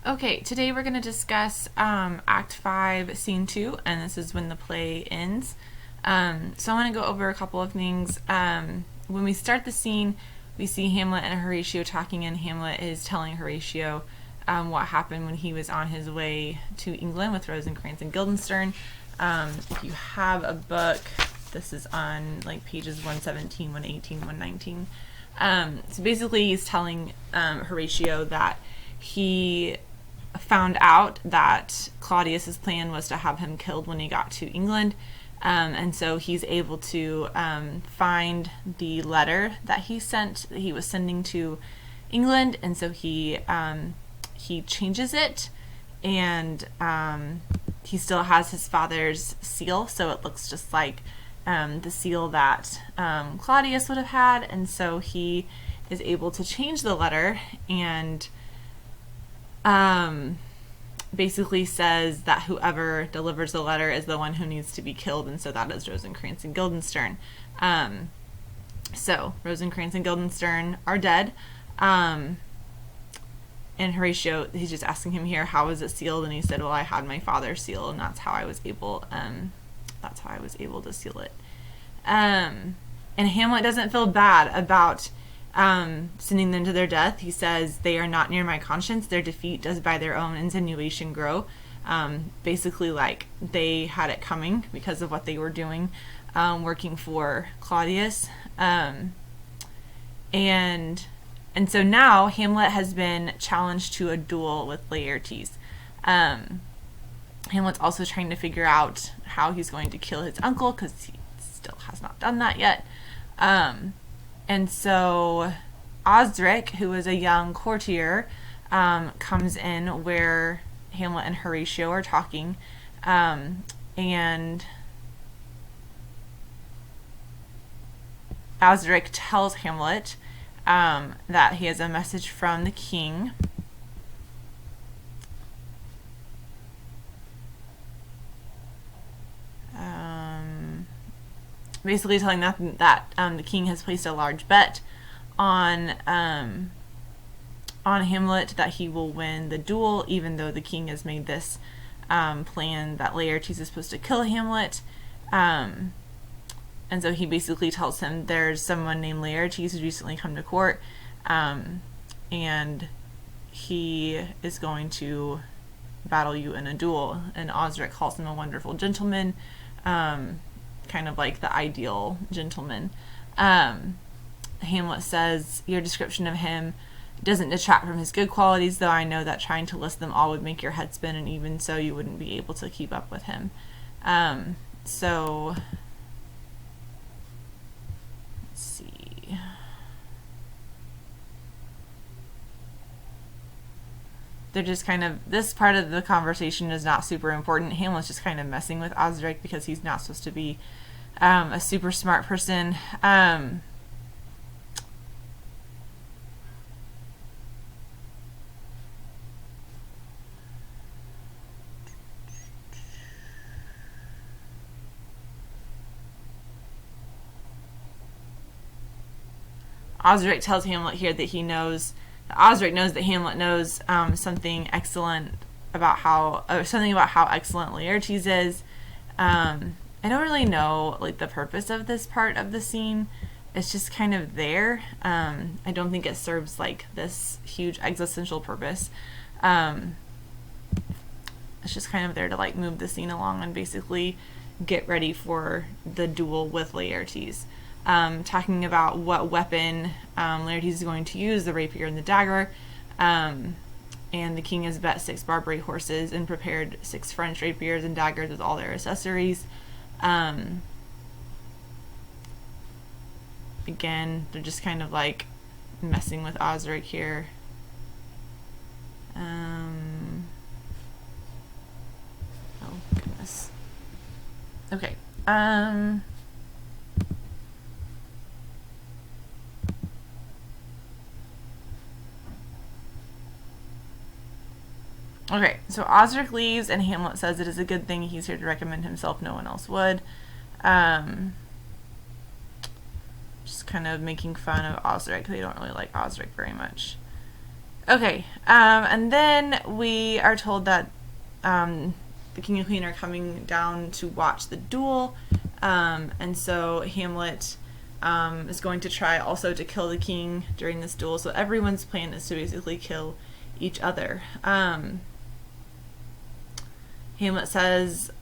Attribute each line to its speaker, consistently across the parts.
Speaker 1: Okay, today we're going to discuss Act 5, Scene 2, and this is when the play ends. So I want to go over a couple of things. When we start the scene, we see Hamlet and Horatio talking, and Hamlet is telling Horatio what happened when he was on his way to England with Rosencrantz and Guildenstern. If you have a book, this is on like pages 117, 118, 119. So basically he's telling Horatio that he found out that Claudius's plan was to have him killed when he got to England. And so he's able to find the letter that he sent, that he was sending to England. And so he changes it, and he still has his father's seal. So it looks just like the seal that Claudius would have had. And so he is able to change the letter and basically says that whoever delivers the letter is the one who needs to be killed, and so that is Rosencrantz and Guildenstern. So Rosencrantz and Guildenstern are dead, and Horatio, he's just asking him here, how was it sealed? And he said, well, I had my father's seal, and that's how I was able to seal it. And Hamlet doesn't feel bad about sending them to their death. He says, they are not near my conscience. Their defeat does by their own insinuation grow. Basically, like, they had it coming because of what they were doing, working for Claudius. And so now Hamlet has been challenged to a duel with Laertes. Hamlet's also trying to figure out how he's going to kill his uncle, because he still has not done that yet. And so Osric, who is a young courtier, comes in where Hamlet and Horatio are talking, and Osric tells Hamlet that he has a message from the king. Basically telling that the king has placed a large bet on Hamlet, that he will win the duel, even though the king has made this plan that Laertes is supposed to kill Hamlet. And so he basically tells him there's someone named Laertes who's recently come to court, and he is going to battle you in a duel. And Osric calls him a wonderful gentleman, kind of like the ideal gentleman. Hamlet says, your description of him doesn't detract from his good qualities, though I know that trying to list them all would make your head spin, and even so you wouldn't be able to keep up with him. So let's see. They're just kind of, this part of the conversation is not super important. Hamlet's just kind of messing with Osric because he's not supposed to be a super smart person. Osric tells Hamlet here that Osric knows that Hamlet knows something excellent about how excellent Laertes is. I don't really know like the purpose of this part of the scene. It's just kind of there. I don't think it serves like this huge existential purpose. It's just kind of there to like move the scene along and basically get ready for the duel with Laertes. Talking about what weapon Laertes is going to use, the rapier and the dagger. And the king has bet 6 Barbary horses and prepared 6 French rapiers and daggers with all their accessories. Again, they're just kind of like messing with Osric here. Oh goodness. Okay. Okay, so Osric leaves, and Hamlet says it is a good thing he's here to recommend himself. No one else would. Just kind of making fun of Osric. They don't really like Osric very much. Okay, and then we are told that the king and queen are coming down to watch the duel, and so Hamlet is going to try also to kill the king during this duel. So everyone's plan is to basically kill each other. Hamlet says,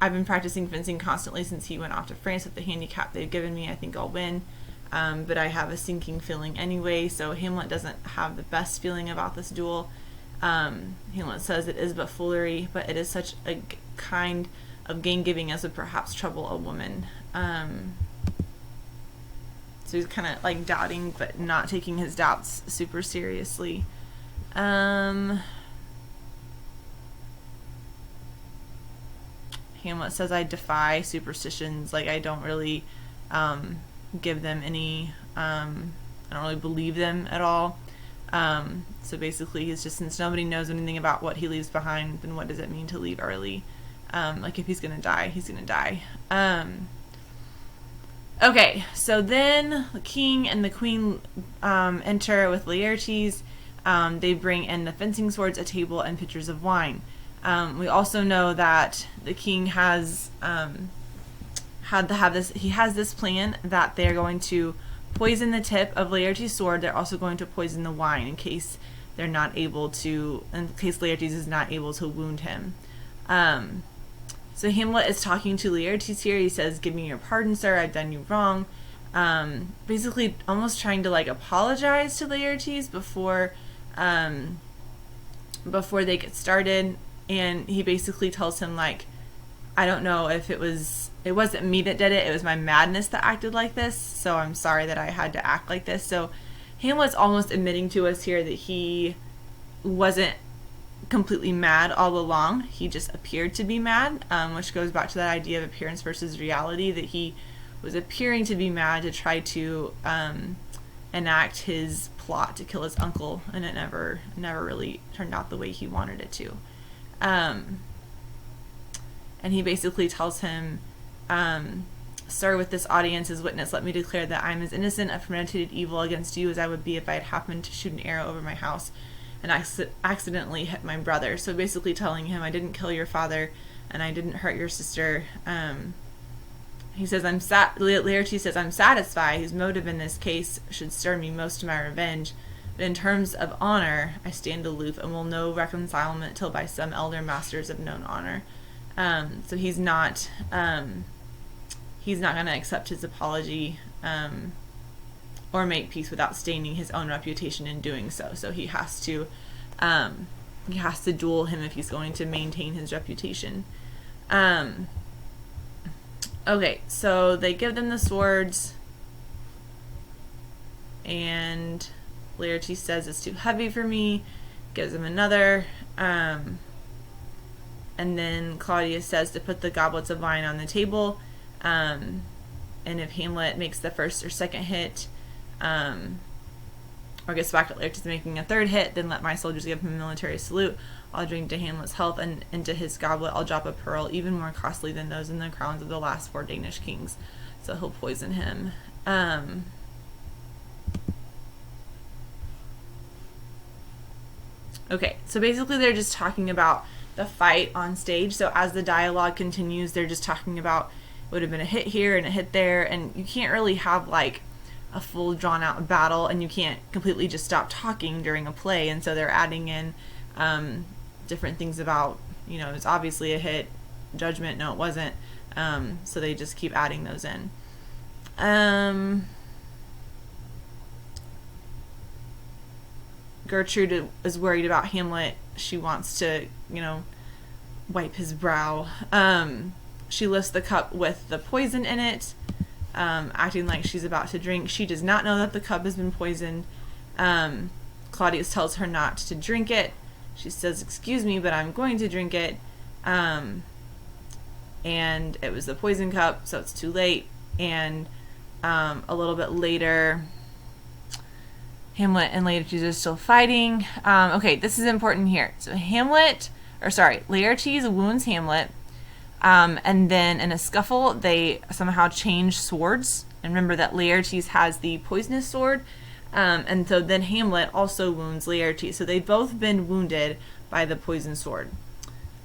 Speaker 1: I've been practicing fencing constantly since he went off to France. With the handicap they've given me, I think I'll win. But I have a sinking feeling anyway, so Hamlet doesn't have the best feeling about this duel. Hamlet says it is but foolery, but it is such a kind of gain-giving as would perhaps trouble a woman. So he's kind of like doubting, but not taking his doubts super seriously. Hamlet says, I defy superstitions. Like, I don't really give them any, I don't really believe them at all. So basically he's just, since nobody knows anything about what he leaves behind, then what does it mean to leave early? Like, if he's gonna die, he's gonna die. Okay, so then the king and the queen enter with Laertes. They bring in the fencing swords, a table, and pitchers of wine. We also know that the king has he has this plan that they're going to poison the tip of Laertes' sword. They're also going to poison the wine in case in case Laertes is not able to wound him. So Hamlet is talking to Laertes here. He says, give me your pardon, sir, I've done you wrong. Basically almost trying to like apologize to Laertes before they get started. And he basically tells him, like, I don't know if it wasn't me that did it, it was my madness that acted like this, so I'm sorry that I had to act like this. So Hamlet's almost admitting to us here that he wasn't completely mad all along. He just appeared to be mad, which goes back to that idea of appearance versus reality, that he was appearing to be mad to try to enact his plot to kill his uncle, and it never really turned out the way he wanted it to. And he basically tells him, sir, with this audience as witness, let me declare that I am as innocent of premeditated evil against you as I would be if I had happened to shoot an arrow over my house and accidentally hit my brother. So basically telling him, I didn't kill your father and I didn't hurt your sister. He says, Laertes says, I'm satisfied. His motive in this case should stir me most to my revenge. But in terms of honor, I stand aloof and will know reconcilement till by some elder masters have known honor. So he's not going to accept his apology or make peace without staining his own reputation in doing so. So he has to duel him if he's going to maintain his reputation. Okay, so they give them the swords, and Laertes says it's too heavy for me, gives him another, and then Claudius says to put the goblets of wine on the table, and if Hamlet makes the first or second hit, or gets back at Laertes making a third hit, then let my soldiers give him a military salute. I'll drink to Hamlet's health, and into his goblet I'll drop a pearl even more costly than those in the crowns of the last 4 Danish kings. So he'll poison him. Okay, so basically they're just talking about the fight on stage. So as the dialogue continues, they're just talking about it would have been a hit here and a hit there, and you can't really have like a full drawn out battle, and you can't completely just stop talking during a play. And so they're adding in different things about, it's obviously a hit, judgment, no it wasn't. So they just keep adding those in. Gertrude is worried about Hamlet. She wants to, wipe his brow. She lifts the cup with the poison in it, acting like she's about to drink. She does not know that the cup has been poisoned. Claudius tells her not to drink it. She says, excuse me, but I'm going to drink it. And it was the poison cup, so it's too late. And a little bit later, Hamlet and Laertes are still fighting. Okay, this is important here. So Laertes wounds Hamlet, and then in a scuffle, they somehow change swords. And remember that Laertes has the poisonous sword, And so then Hamlet also wounds Laertes. So they've both been wounded by the poisoned sword,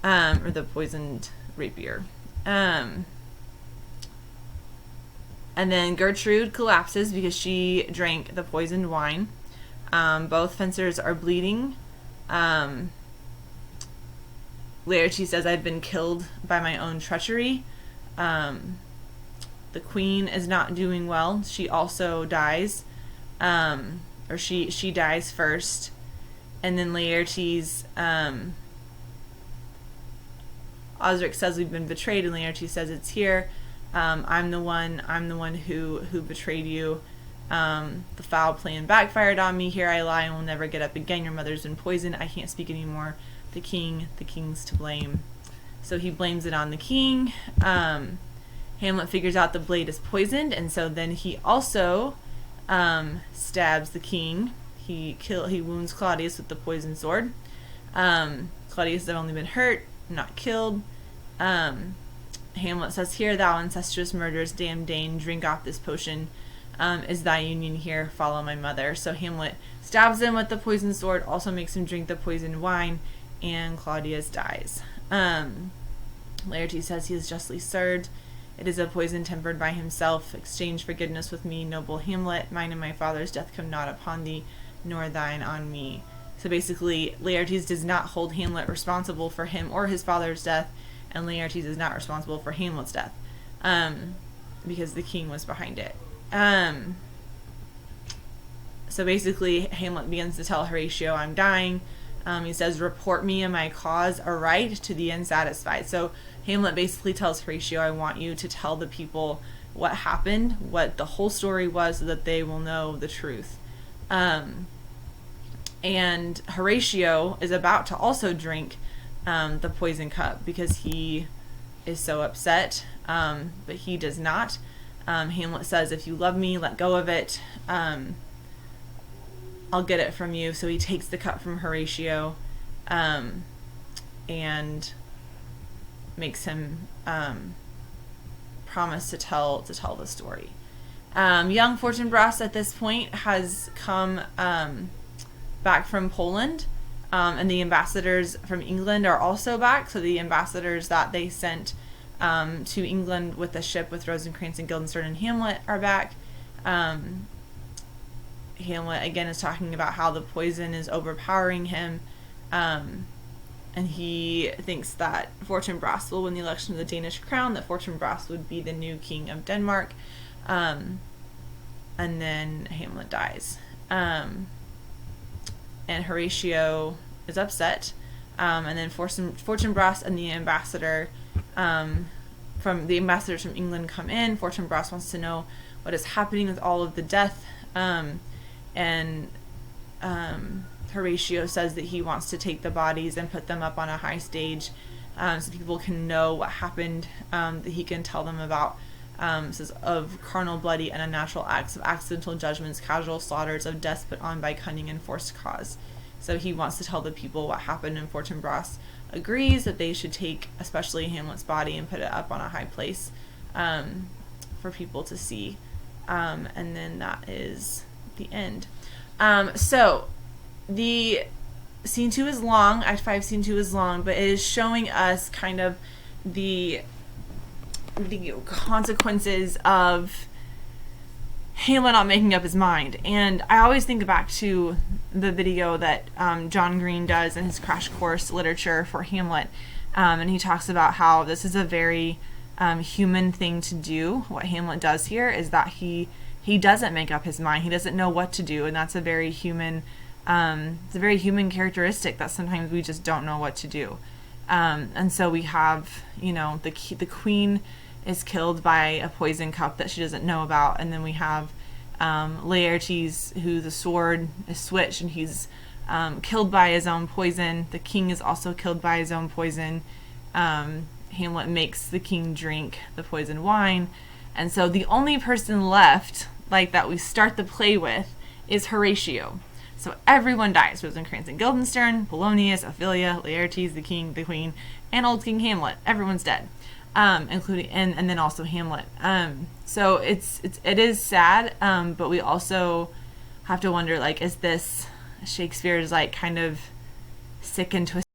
Speaker 1: or the poisoned rapier. And then Gertrude collapses because she drank the poisoned wine. Both fencers are bleeding. Laertes says, "I've been killed by my own treachery." The queen is not doing well. She also dies. Or she dies first. And then Laertes, Osric says, "We've been betrayed," and Laertes says, "It's here. I'm the one who betrayed you. The foul plan backfired on me. Here I lie and will never get up again. Your mother's been poisoned. I can't speak anymore. The king's to blame." So he blames it on the king. Hamlet figures out the blade is poisoned, and so then he also stabs the king. He wounds Claudius with the poisoned sword. Claudius had only been hurt, not killed. Hamlet says, "Here, thou incestuous murderous damned Dane, drink off this potion. Is thy union here? Follow my mother." So Hamlet stabs him with the poisoned sword, also makes him drink the poisoned wine, and Claudius dies. Laertes says he is justly served. "It is a poison tempered by himself. Exchange forgiveness with me, noble Hamlet. Mine and my father's death come not upon thee, nor thine on me." So basically, Laertes does not hold Hamlet responsible for him or his father's death, and Laertes is not responsible for Hamlet's death, because the king was behind it. So basically, Hamlet begins to tell Horatio, "I'm dying." He says, "Report me and my cause aright to the unsatisfied." So Hamlet basically tells Horatio, "I want you to tell the people what happened, what the whole story was, so that they will know the truth." And Horatio is about to also drink the poison cup because he is so upset, but he does not. Hamlet says, "If you love me, let go of it. I'll get it from you." So he takes the cup from Horatio, and makes him promise to tell the story. Young Fortinbras at this point has come back from Poland, and the ambassadors from England are also back. So the ambassadors that they sent to England with the ship with Rosencrantz and Guildenstern and Hamlet are back. Hamlet again is talking about how the poison is overpowering him, and he thinks that Fortinbras will win the election of the Danish crown, that Fortinbras would be the new king of Denmark, and then Hamlet dies. And Horatio is upset, and then Fortinbras and the ambassadors from England come in. Fortinbras wants to know what is happening with all of the death, and Horatio says that he wants to take the bodies and put them up on a high stage, so people can know what happened, that he can tell them about, says, of carnal, bloody, and unnatural acts, of accidental judgments, casual slaughters, of deaths put on by cunning and forced cause. So he wants to tell the people what happened, and Fortinbras agrees that they should take especially Hamlet's body and put it up on a high place for people to see. And then that is the end. So the scene 2 is long, Act 5 scene 2 is long, but it is showing us kind of the consequences of Hamlet not making up his mind. And I always think back to the video that John Green does in his Crash Course Literature for Hamlet, and he talks about how this is a very human thing to do. What Hamlet does here is that he doesn't make up his mind. He doesn't know what to do, and that's a very human characteristic, that sometimes we just don't know what to do. And so we have, the queen is killed by a poison cup that she doesn't know about, and then we have Laertes, who the sword is switched, and he's killed by his own poison. The king is also killed by his own poison. Hamlet makes the king drink the poisoned wine, and so the only person left, like, that we start the play with, is Horatio. So everyone dies. Rosencrantz and Guildenstern, Polonius, Ophelia, Laertes, the king, the queen, and old King Hamlet. Everyone's dead, including and then also Hamlet. So it is sad, but we also have to wonder, like, is this Shakespeare's like kind of sick and twisted